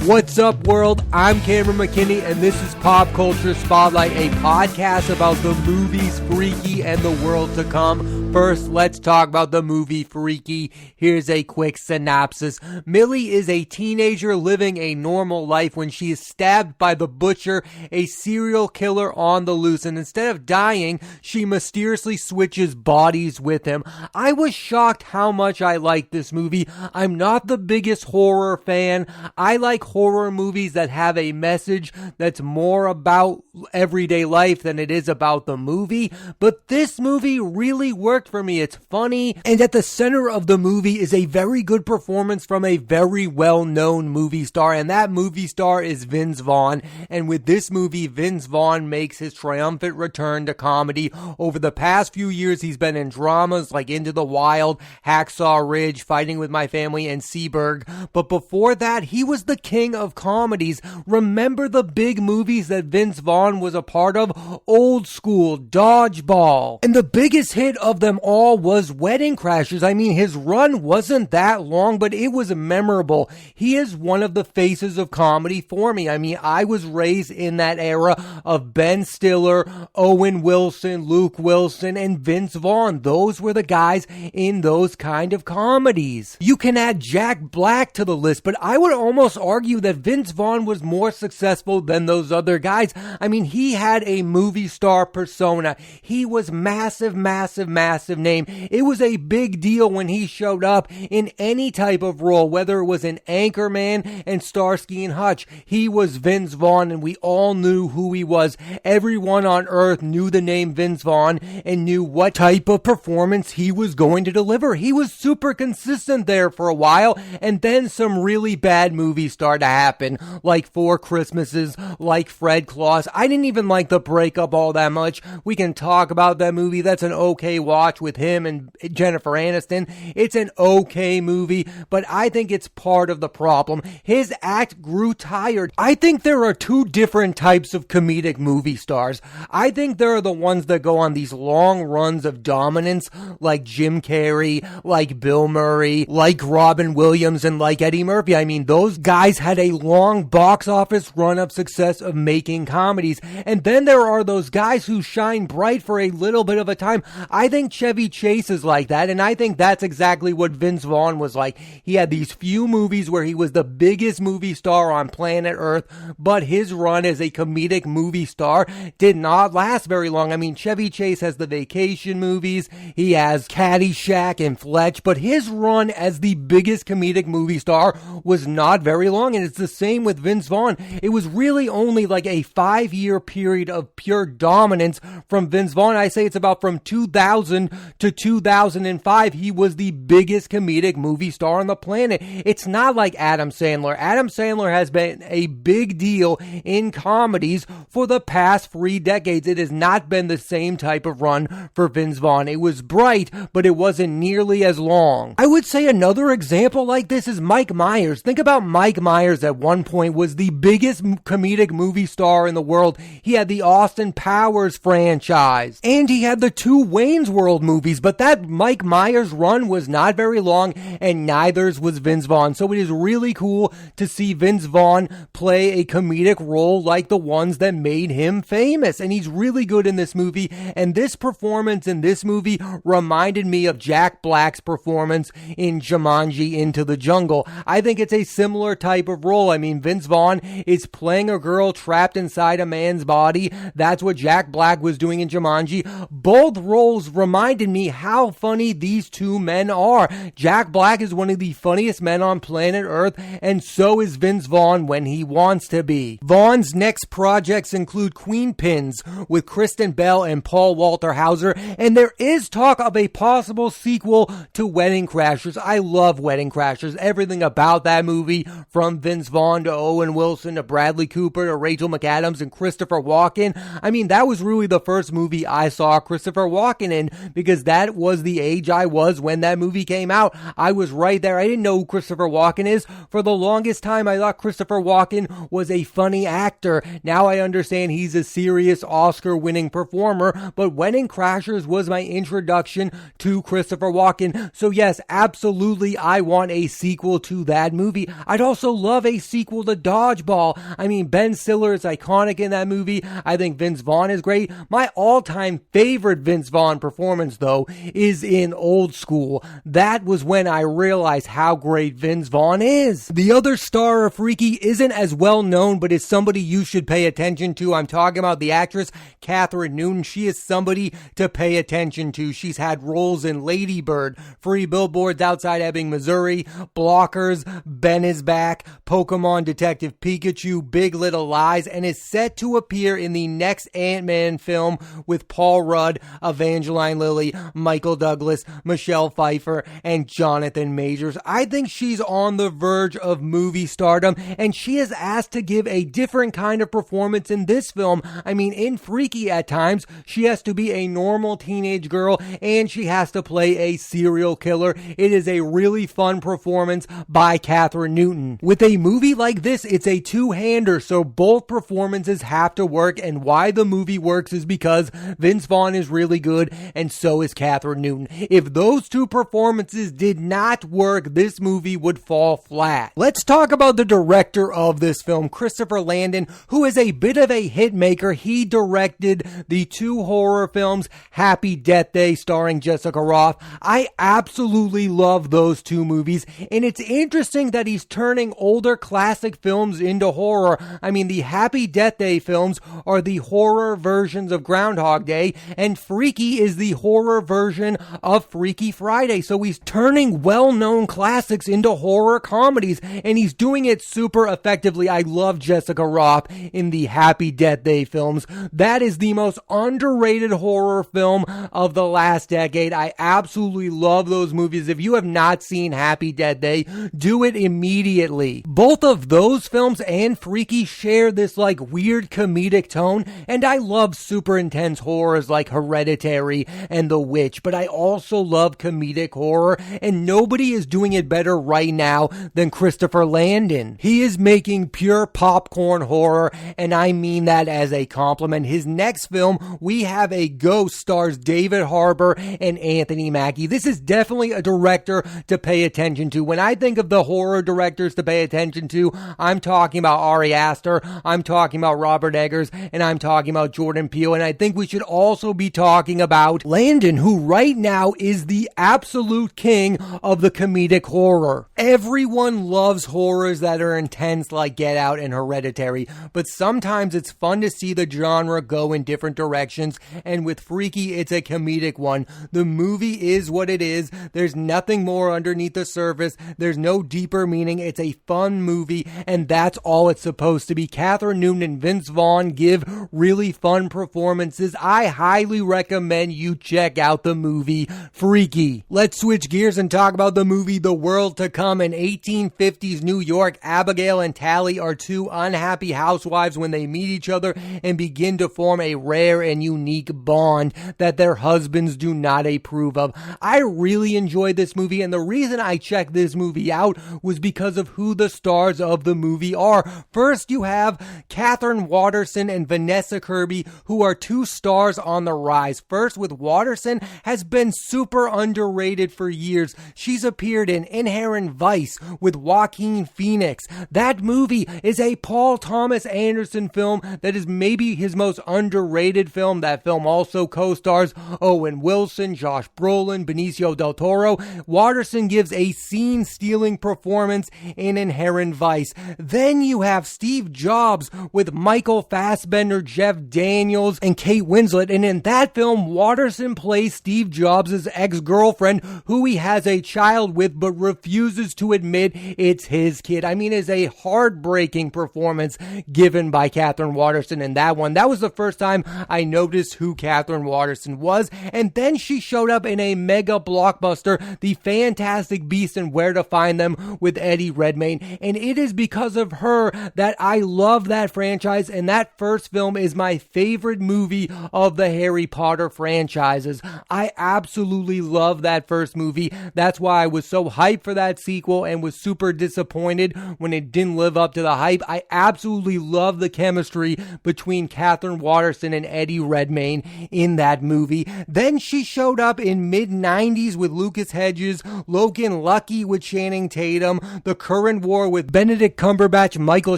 What's up, world? I'm Cameron McKinney, and this is Pop Culture Spotlight, a podcast about the movies Freaky and the world to come. First, let's talk about the movie Freaky. Here's a quick synopsis. Millie is a teenager living a normal life when she is stabbed by the Butcher, a serial killer on the loose, and instead of dying, she mysteriously switches bodies with him. I was shocked how much I liked this movie. I'm not the biggest horror fan. I like horror movies that have a message that's more about everyday life than it is about the movie, but this movie really worked for me. It's funny, and at the center of the movie is a very good performance from a very well-known movie star, and that movie star is Vince Vaughn. And with this movie, Vince Vaughn makes his triumphant return to comedy. Over the past few years, he's been in dramas like Into the Wild, Hacksaw Ridge, Fighting with My Family, and Seberg, but before that, he was the king of comedies. Remember the big movies that Vince Vaughn was a part of? Old School, Dodgeball, and the biggest hit of them all was Wedding Crashers. I mean, his run wasn't that long, but it was memorable. He is one of the faces of comedy for me. I mean, I was raised in that era of Ben Stiller, Owen Wilson, Luke Wilson, and Vince Vaughn. Those were the guys in those kind of comedies. You can add Jack Black to the list, but I would almost argue that Vince Vaughn was more successful than those other guys. I mean, he had a movie star persona. He was massive name. It was a big deal when he showed up in any type of role, whether it was in Anchorman and Starsky and Hutch. He was Vince Vaughn, and we all knew who he was. Everyone on earth knew the name Vince Vaughn and knew what type of performance he was going to deliver. He was super consistent there for a while, and then some really bad movies started to happen, like Four Christmases, like Fred Claus. I didn't even like The Breakup all that much. We can talk about that movie. That's an okay watch with him and Jennifer Aniston. It's an okay movie, but I think it's part of the problem. His act grew tired. I think there are two different types of comedic movie stars. I think there are the ones that go on these long runs of dominance, like Jim Carrey, like Bill Murray, like Robin Williams, and like Eddie Murphy. I mean, those guys had a long box office run of success of making comedies. And then there are those guys who shine bright for a little bit of a time. I think Chevy Chase is like that, and I think that's exactly what Vince Vaughn was like. He had these few movies where he was the biggest movie star on planet Earth, but his run as a comedic movie star did not last very long. I mean, Chevy Chase has the Vacation movies, he has Caddyshack and Fletch, but his run as the biggest comedic movie star was not very long, and it's the same with Vince Vaughn. It was really only like a 5-year period of pure dominance from Vince Vaughn. I say it's about from 2000 to 2005. He was the biggest comedic movie star on the planet. It's not like Adam Sandler. Adam Sandler has been a big deal in comedies for the past 3 decades. It has not been the same type of run for Vince Vaughn. It was bright, but it wasn't nearly as long. I would say another example like this is Mike Myers. Think about Mike Myers at one point was the biggest comedic movie star in the world. He had the Austin Powers franchise, and he had the 2 Wayne's World movies, but that Mike Myers run was not very long, and neither was Vince Vaughn. So it is really cool to see Vince Vaughn play a comedic role like the ones that made him famous, and he's really good in this movie, and this performance in this movie reminded me of Jack Black's performance in Jumanji Into the Jungle. I think it's a similar type of role. I mean, Vince Vaughn is playing a girl trapped inside a man's body. That's what Jack Black was doing in Jumanji. Both roles reminded me how funny these two men are. Jack Black is one of the funniest men on planet Earth, and so is Vince Vaughn when he wants to be. Vaughn's next projects include Queen Pins with Kristen Bell and Paul Walter Hauser, and there is talk of a possible sequel to Wedding Crashers. I love Wedding Crashers. Everything about that movie, from Vince Vaughn to Owen Wilson to Bradley Cooper to Rachel McAdams and Christopher Walken. I mean, that was really the first movie I saw Christopher Walken in. because that was the age I was when that movie came out. I was right there. I didn't know who Christopher Walken is. For the longest time, I thought Christopher Walken was a funny actor. Now I understand he's a serious Oscar-winning performer, but Wedding Crashers was my introduction to Christopher Walken. So yes, absolutely, I want a sequel to that movie. I'd also love a sequel to Dodgeball. I mean, Ben Stiller is iconic in that movie. I think Vince Vaughn is great. My all-time favorite Vince Vaughn performance, though, is in Old School. That was when I realized how great Vince Vaughn is. The other star of Freaky isn't as well known, but is somebody you should pay attention to. I'm talking about the actress Katherine Newton. She is somebody to pay attention to. She's had roles in Lady Bird, Free Billboards Outside Ebbing, Missouri, Blockers, Ben is Back, Pokemon Detective Pikachu, Big Little Lies, and is set to appear in the next Ant-Man film with Paul Rudd, Evangeline Lilly, Michael Douglas, Michelle Pfeiffer, and Jonathan Majors. I think she's on the verge of movie stardom, and she is asked to give a different kind of performance in this film. I mean, in Freaky at times, she has to be a normal teenage girl, and she has to play a serial killer. It is a really fun performance by Katherine Newton. With a movie like this, it's a two-hander, so both performances have to work, and why the movie works is because Vince Vaughn is really good, and so is Katherine Newton. If those two performances did not work, this movie would fall flat. Let's talk about the director of this film, Christopher Landon, who is a bit of a hit maker. He directed the two horror films, Happy Death Day, starring Jessica Rothe. I absolutely love those two movies, and it's interesting that he's turning older classic films into horror. I mean, the Happy Death Day films are the horror versions of Groundhog Day, and Freaky is the horror version of Freaky Friday. So he's turning well-known classics into horror comedies, and he's doing it super effectively. I love Jessica Rothe in the Happy Death Day films. That is the most underrated horror film of the last decade. I absolutely love those movies. If you have not seen Happy Death Day, do it immediately. Both of those films and Freaky share this like weird comedic tone, and I love super intense horrors like Hereditary and The Witch, but I also love comedic horror, and nobody is doing it better right now than Christopher Landon. He is making pure popcorn horror, and I mean that as a compliment. His next film, We Have a Ghost, stars David Harbour and Anthony Mackie. This is definitely a director to pay attention to. When I think of the horror directors to pay attention to, I'm talking about Ari Aster, I'm talking about Robert Eggers, and I'm talking about Jordan Peele, and I think we should also be talking about Landon, who right now is the absolute king of the comedic horror. Everyone loves horrors that are intense like Get Out and Hereditary, but sometimes it's fun to see the genre go in different directions, and with Freaky, it's a comedic one. The movie is what it is. There's nothing more underneath the surface. There's no deeper meaning. It's a fun movie, and that's all it's supposed to be. Katherine Newton and Vince Vaughn give really fun performances. I highly recommend you check out the movie Freaky. Let's switch gears and talk about the movie The World to Come. In 1850s New York, Abigail and Tally are two unhappy housewives when they meet each other and begin to form a rare and unique bond that their husbands do not approve of. I really enjoyed this movie, and the reason I checked this movie out was because of who the stars of the movie are. First, you have Katherine Waterson and Vanessa Kirby, who are two stars on the rise. First, with Waterson, has been super underrated for years. She's appeared in Inherent Vice with Joaquin Phoenix. That movie is a Paul Thomas Anderson film that is maybe his most underrated film. That film also co-stars Owen Wilson, Josh Brolin, Benicio del Toro. Waterson gives a scene-stealing performance in Inherent Vice. Then you have Steve Jobs with Michael Fassbender, Jeff Daniels, and Kate Winslet. And in that film, Waterson plays Steve Jobs' ex-girlfriend, who he has a child with but refuses to admit it's his kid. I mean, it's a heartbreaking performance given by Katherine Waterson in that one. That was the first time I noticed who Katherine Waterson was. And then she showed up in a mega blockbuster, The Fantastic Beasts and Where to Find Them, with Eddie Redmayne. And it is because of her that I love that franchise, and that first film is my favorite movie of the Harry Potter franchise. franchises. I absolutely love that first movie. That's why I was so hyped for that sequel and was super disappointed when it didn't live up to the hype. I absolutely love the chemistry between Katherine Waterson and Eddie Redmayne in that movie. Then she showed up in mid-90s with Lucas Hedges, Logan Lucky with Channing Tatum, the current war with Benedict Cumberbatch, Michael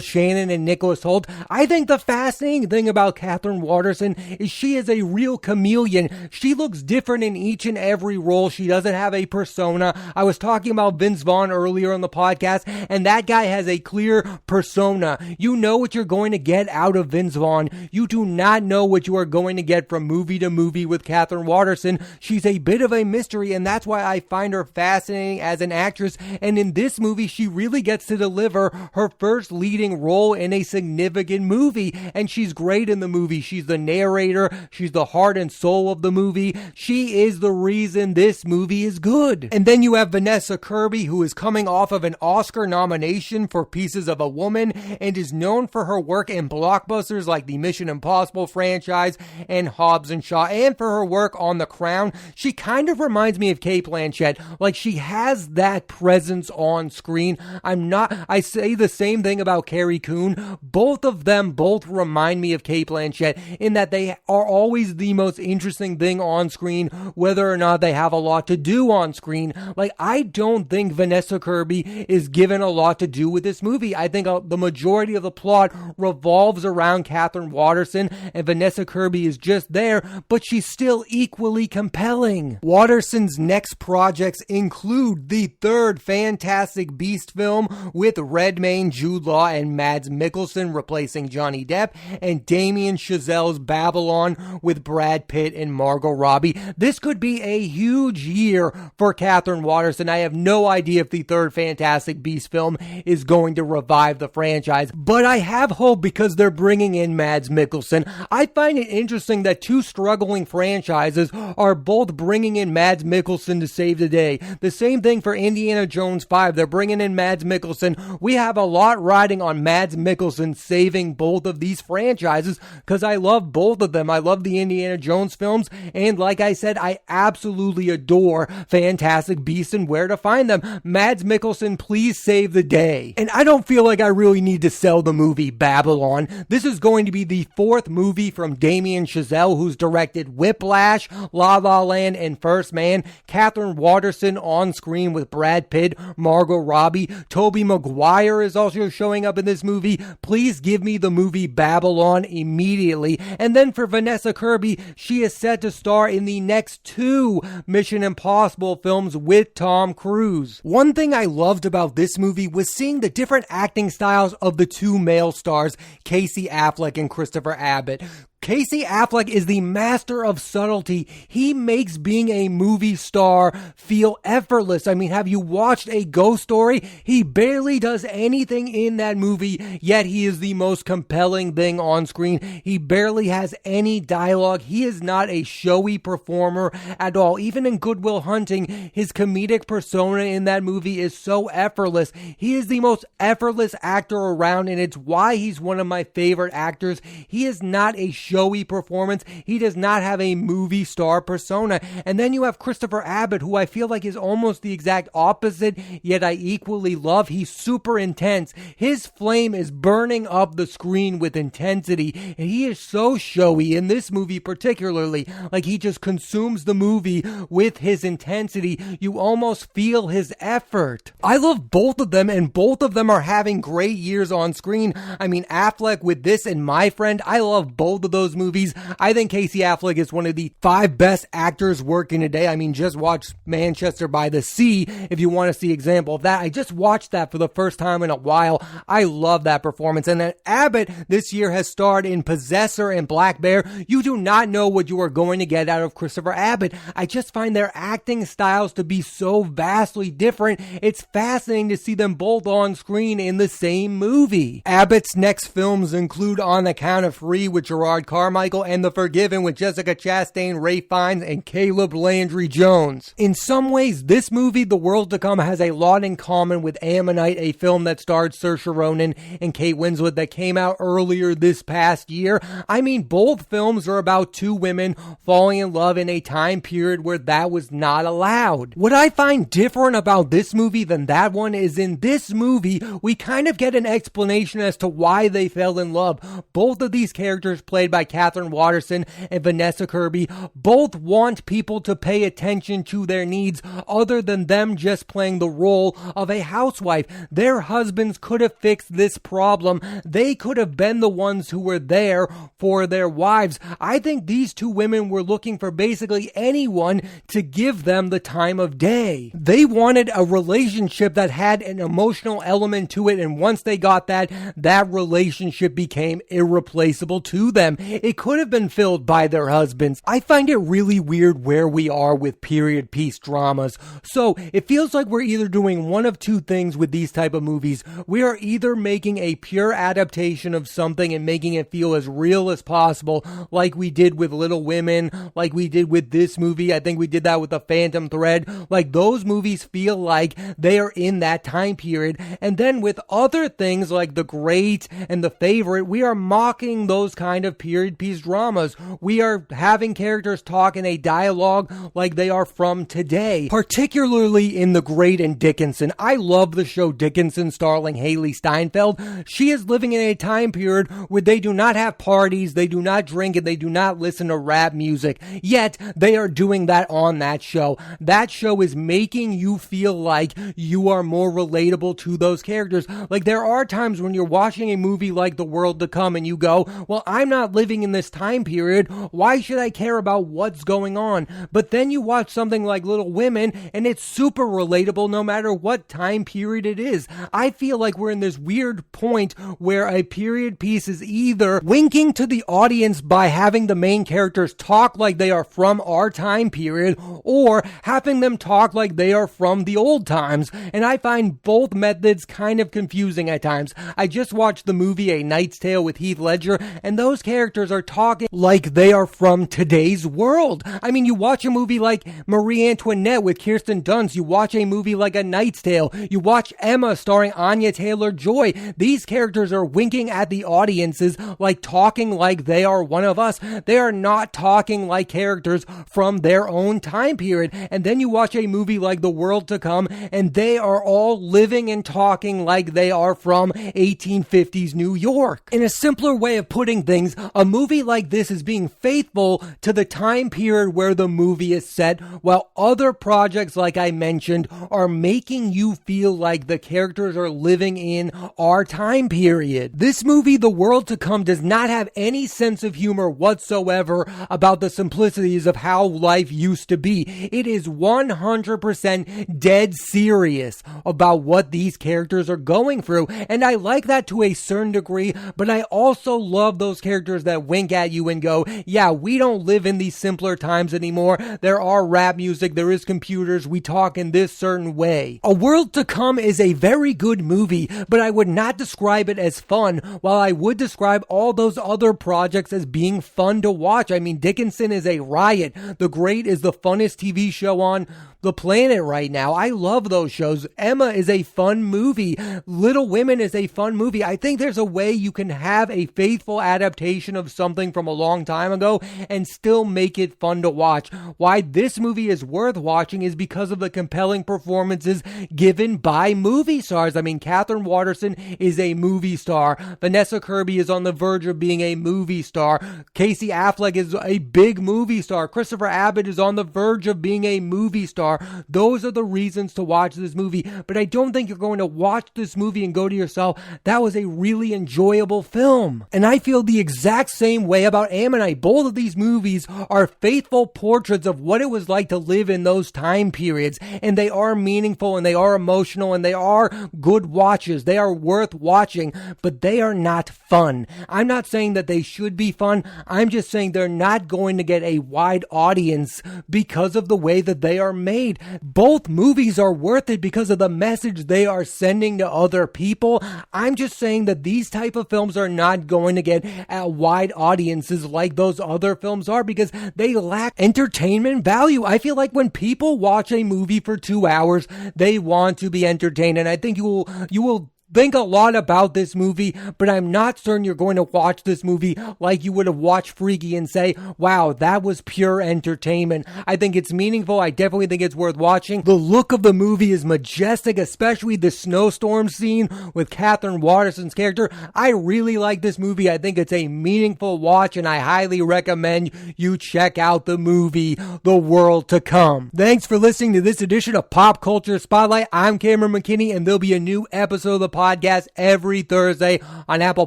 Shannon, and Nicholas Hoult. I think the fascinating thing about Katherine Waterson is she is a real chameleon. She looks different in each and every role. She doesn't have a persona. I was talking about Vince Vaughn earlier on the podcast, and that guy has a clear persona. You know what you're going to get out of Vince Vaughn. You do not know what you are going to get from movie to movie with Katherine Waterson. She's a bit of a mystery, and that's why I find her fascinating as an actress. And in this movie, she really gets to deliver her first leading role in a significant movie, and she's great in the movie. She's the narrator. She's the heart and soul of the movie. She is the reason this movie is good. And then you have Vanessa Kirby, who is coming off of an Oscar nomination for Pieces of a Woman and is known for her work in blockbusters like the Mission Impossible franchise and Hobbs and Shaw, and for her work on The Crown. She kind of reminds me of Cate Blanchett. Like, she has that presence on screen. I say the same thing about Carrie Coon. Both of them remind me of Cate Blanchett in that they are always the most interesting thing on screen, whether or not they have a lot to do on screen. Like, I don't think Vanessa Kirby is given a lot to do with this movie. I think the majority of the plot revolves around Katherine Waterson, and Vanessa Kirby is just there, but she's still equally compelling. Waterson's next projects include the third Fantastic Beast film with Redmayne, Jude Law, and Mads Mikkelsen replacing Johnny Depp, and Damien Chazelle's Babylon with Brad Pitt and Margot Robbie. This could be a huge year for Katherine Waterson. I have no idea if the third Fantastic Beast film is going to revive the franchise, but I have hope because they're bringing in Mads Mikkelsen. I find it interesting that two struggling franchises are both bringing in Mads Mikkelsen to save the day. The same thing for Indiana Jones 5. They're bringing in Mads Mikkelsen. We have a lot riding on Mads Mikkelsen saving both of these franchises because I love both of them. I love the Indiana Jones films, and like I said, I absolutely adore Fantastic Beasts and Where to Find Them. Mads Mikkelsen, please save the day. And I don't feel like I really need to sell the movie Babylon. This is going to be the fourth movie from Damien Chazelle, who's directed Whiplash, La La Land, and First Man. Katherine Waterson on screen with Brad Pitt, Margot Robbie. Tobey Maguire is also showing up in this movie. Please give me the movie Babylon immediately. And then for Vanessa Kirby, she is set to star in the next two Mission Impossible films with Tom Cruise. One thing I loved about this movie was seeing the different acting styles of the two male stars, Casey Affleck and Christopher Abbot. Casey Affleck is the master of subtlety. He makes being a movie star feel effortless. I mean, have you watched A Ghost Story? He barely does anything in that movie, yet he is the most compelling thing on screen. He barely has any dialogue. He is not a showy performer at all. Even in Good Will Hunting, his comedic persona in that movie is so effortless. He is the most effortless actor around, and it's why he's one of my favorite actors. He is not a showy performance. He does not have a movie star persona. And then you have Christopher Abbot, who I feel like is almost the exact opposite, yet I equally love. He's super intense. His flame is burning up the screen with intensity, and he is so showy in this movie particularly. Like, he just consumes the movie with his intensity. You almost feel his effort. I love both of them, and both of them are having great years on screen. I mean, Affleck with this and My Friend, I love both of those movies. I think Casey Affleck is one of the 5 best actors working today. I mean, just watch Manchester by the Sea if you want to see an example of that. I just watched that for the first time in a while. I love that performance. And then Abbott this year has starred in Possessor and Black Bear. You do not know what you are going to get out of Christopher Abbott. I just find their acting styles to be so vastly different. It's fascinating to see them both on screen in the same movie. Abbott's next films include On Account of Free with Gerard Carmichael, and The Forgiven with Jessica Chastain, Ralph Fiennes, and Caleb Landry Jones. In some ways, this movie, The World to Come, has a lot in common with Ammonite, a film that starred Saoirse Ronan and Kate Winslet that came out earlier this past year. I mean, both films are about two women falling in love in a time period where that was not allowed. What I find different about this movie than that one is in this movie, we kind of get an explanation as to why they fell in love. Both of these characters, played by Katherine Waterson and Vanessa Kirby, both want people to pay attention to their needs other than them just playing the role of a housewife. Their husbands could have fixed this problem. They could have been the ones who were there for their wives. I think these two women were looking for basically anyone to give them the time of day. They wanted a relationship that had an emotional element to it, and once they got that relationship became irreplaceable to them. It could have been filled by their husbands. I find it really weird where we are with period piece dramas. So it feels like we're either doing one of two things with these type of movies. We are either making a pure adaptation of something and making it feel as real as possible, like we did with Little Women, like we did with this movie. I think we did that with The Phantom Thread. Like, those movies feel like they are in that time period. And then with other things like The Great and The Favorite, we are mocking those kind of period piece dramas. We are having characters talk in a dialogue like they are from today, particularly in The Great and Dickinson. I love the show Dickinson, starring Haley Steinfeld. She is living in a time period where they do not have parties, they do not drink, and they do not listen to rap music. Yet, they are doing that on that show. That show is making you feel like you are more relatable to those characters. Like, there are times when you're watching a movie like The World to Come and you go, well, I'm not living in this time period. Why should I care about what's going on? But then you watch something like Little Women and it's super relatable no matter what time period it is. I feel like we're in this weird point where a period piece is either winking to the audience by having the main characters talk like they are from our time period, or having them talk like they are from the old times. And I find both methods kind of confusing at times. I just watched the movie A Knight's Tale with Heath Ledger, and those characters are talking like they are from today's world. I mean, you watch a movie like Marie Antoinette with Kirsten Dunst, you watch a movie like A Knight's Tale, you watch Emma starring Anya Taylor-Joy. These characters are winking at the audiences, like talking like they are one of us. They are not talking like characters from their own time period. And then you watch a movie like The World to Come, and they are all living and talking like they are from 1850s New York. In a simpler way of putting things, a movie like this is being faithful to the time period where the movie is set, while other projects, like I mentioned, are making you feel like the characters are living in our time period. This movie, The World to Come, does not have any sense of humor whatsoever about the simplicities of how life used to be. It is 100% dead serious about what these characters are going through, and I like that to a certain degree, but I also love those characters that wink at you and go, yeah, we don't live in these simpler times anymore. There are rap music, there is computers, we talk in this certain way. A World to Come is a very good movie, but I would not describe it as fun, while I would describe all those other projects as being fun to watch. I mean, Dickinson is a riot. The Great is the funnest TV show on the planet right now. I love those shows. Emma is a fun movie. Little Women is a fun movie. I think there's a way you can have a faithful adaptation of something from a long time ago and still make it fun to watch. Why this movie is worth watching is because of the compelling performances given by movie stars. I mean, Katherine Waterson is a movie star. Vanessa Kirby is on the verge of being a movie star. Casey Affleck is a big movie star. Christopher Abbot is on the verge of being a movie star. Those are the reasons to watch this movie, but I don't think you're going to watch this movie and go to yourself, that was a really enjoyable film. And I feel the exact same way about Ammonite. Both of these movies are faithful portraits of what it was like to live in those time periods, and they are meaningful, and they are emotional, and they are good watches. They are worth watching, but they are not fun. I'm not saying that they should be fun. I'm just saying they're not going to get a wide audience because of the way that they are made. Both movies are worth it because of the message they are sending to other people. I'm just saying that these type of films are not going to get a wide wide audiences like those other films are, because they lack entertainment value. I feel like when people watch a movie for 2 hours, they want to be entertained, and I think you will think a lot about this movie, but I'm not certain you're going to watch this movie like you would have watched Freaky and say, wow, that was pure entertainment. I think it's meaningful. I definitely think it's worth watching. The look of the movie is majestic, especially the snowstorm scene with Katherine Waterson's character. I really like this movie. I think it's a meaningful watch, and I highly recommend you check out the movie The World to Come. Thanks for listening to this edition of Pop Culture Spotlight. I'm Cameron McKinney, and there'll be a new episode of the podcast every Thursday on Apple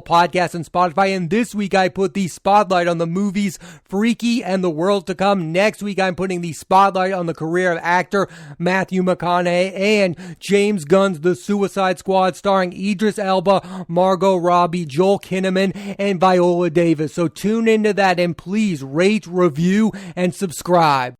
Podcasts and Spotify. And this week I put the spotlight on the movies Freaky and The World to Come. Next week I'm putting the spotlight on the career of actor Matthew McConaughey and James Gunn's The Suicide Squad, starring Idris Elba, Margot Robbie, Joel Kinnaman, and Viola Davis. So tune into that, and please rate, review, and subscribe.